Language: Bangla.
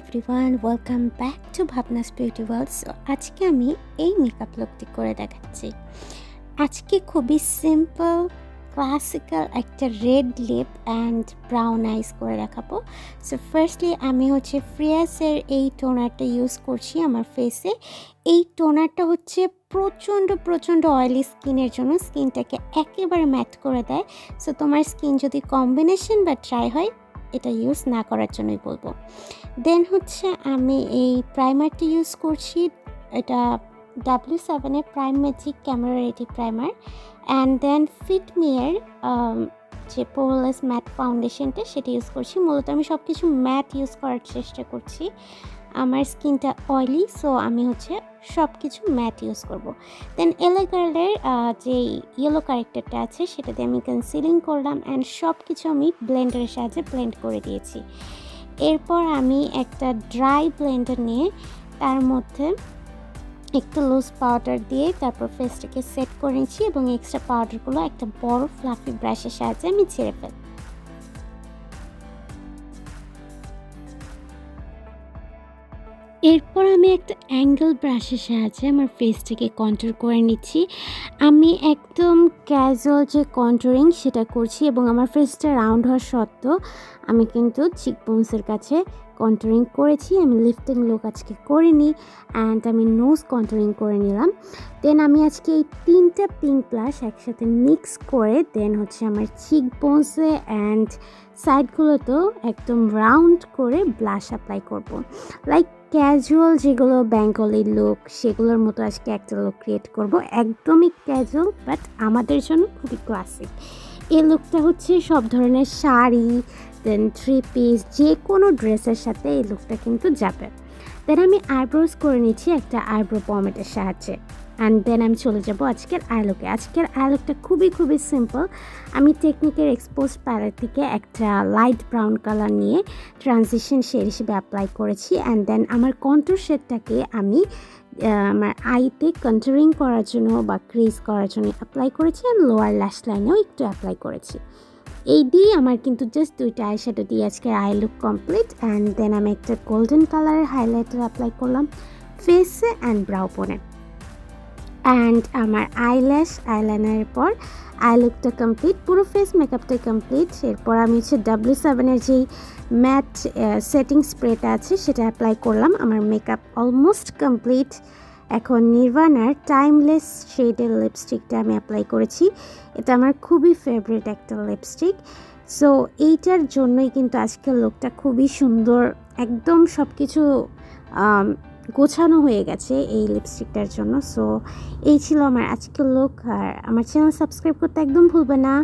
Everyone, welcome back to Bhavna's beauty world. So আজকে আমি এই মেকআপ লুকটি করে দেখাচ্ছি। আজকে খুবই সিম্পল ক্লাসিক্যাল একটা red lip and brown eyes করে দেখাবো। সো ফার্স্টলি আমি ফ্রিয়াসের এই টোনারটা ইউজ করছি আমার ফেসে। এই টোনারটা প্রচণ্ড অয়েলি স্কিনের জন্য, স্কিনটাকে একেবারে ম্যাট করে দেয়। সো তোমার স্কিন যদি কম্বিনেশন বা ট্রাই হয়, এটা ইউজ না করার জন্যই বলবো। দেন আমি এই প্রাইমারটি ইউজ করছি। এটা W7 prime magic camera ready primer. And then ফিটমিয়ের যে পোরলেস ম্যাট ফাউন্ডেশনটা সেটা ইউজ করছি। মূলত আমি সব কিছু ম্যাট ইউজ করার চেষ্টা করছি। আমার স্কিনটা অয়েলি, সো আমি সব কিছু ম্যাট ইউজ করব। দেন এলএ গার্লের যে ইয়েলো ক্যারেক্টারটা আছে সেটা দিয়ে আমি কনসিলিং করলাম অ্যান্ড সব কিছু আমি ব্লেন্ডারের সাহায্যে ব্লেন্ড করে দিয়েছি। এরপর আমি একটা ড্রাই ব্লেন্ডার নিয়ে তার মধ্যে একটু লুজ পাউডার দিয়ে তারপর ফেসটাকে সেট করে নিচ্ছি এবং এক্সট্রা পাউডারগুলো একটা বড় ফ্লাফি ব্রাশের সাহায্যে আমি ছেড়ে ফেলি। এরপর আমি একটা অ্যাঙ্গেল ব্রাশের সাহায্যে আমার ফেসটাকে কন্ট্রোল করে নিচ্ছি। আমি একদম ক্যাজুয়াল যে কন্ট্রোলিং সেটা করছি এবং আমার ফেসটা রাউন্ড হওয়া সত্ত্বেও আমি কিন্তু চিকবোনসের কাছে কন্ট্রোলিং করেছি। আমি লিফটিং লুক আজকে করিনি অ্যান্ড আমি নোজ কন্ট্রোলিং করে নিলাম। দেন আমি আজকে এই 3টা পিঙ্ক ব্লাশ একসাথে মিক্স করে দেন আমার চিকবোনসে অ্যান্ড সাইডগুলোতেও একদম রাউন্ড করে ব্লাশ অ্যাপ্লাই করব। লাইক ক্যাজুয়াল যেগুলো বেঙ্গলি লুক সেগুলোর মতো আজকে একটা লুক ক্রিয়েট করব। একদমই ক্যাজুয়াল বাট আমাদের জন্য খুবই ক্লাসিক। এই লুকটা সব ধরনের শাড়ি দেন 3 পিস যে কোনো ড্রেসের সাথে এই লুকটা কিন্তু যাবে। দেন আমি আইব্রোজ করে নিচ্ছি একটা আইব্রো পমেটের সাহায্যে। অ্যান্ড দেন আমি চলে যাব আজকের আই লুকে। আজকের আই লুকটা খুবই সিম্পল। আমি টেকনিকের এক্সপোজ প্যালেট থেকে একটা লাইট ব্রাউন কালার নিয়ে ট্রানজিশন শেড হিসেবে অ্যাপ্লাই করেছি। অ্যান্ড দেন আমার কন্ট্যুর শেডটাকে আমি আমার আইতে কন্ট্যুরিং করার জন্য বা ক্রিজ করার জন্য অ্যাপ্লাই করেছি অ্যান্ড লোয়ার ল্যাশ লাইনেও একটু অ্যাপ্লাই করেছি। এই দিয়ে আমার কিন্তু জাস্ট 2টা আই শ্যাডো দিয়ে আজকের eye look complete. And then আমি একটা গোল্ডেন কালারের হাইলাইটার অ্যাপ্লাই করলাম ফেসে অ্যান্ড ব্রাউ বোনে। অ্যান্ড আমার আইলাইনারের পর আই লুকটা কমপ্লিট, পুরো ফেস মেকআপটা কমপ্লিট। এরপর আমি W7 যেই ম্যাট সেটিং স্প্রেটা আছে সেটা অ্যাপ্লাই করলাম। আমার মেকআপ অলমোস্ট কমপ্লিট। এখন নির্ভানার টাইমলেস শেডের লিপস্টিকটা আমি অ্যাপ্লাই করেছি। এটা আমার খুবই ফেভারিট একটা লিপস্টিক। সো এইটার জন্যই কিন্তু আজকের লুকটা খুবই সুন্দর, একদম সব কিছু গোছানো হয়ে গেছে এই লিপস্টিকটার জন্য। সো এই ছিল আমার আজকের লুক। আর আমার চ্যানেল সাবস্ক্রাইব করতে একদম ভুলবে না।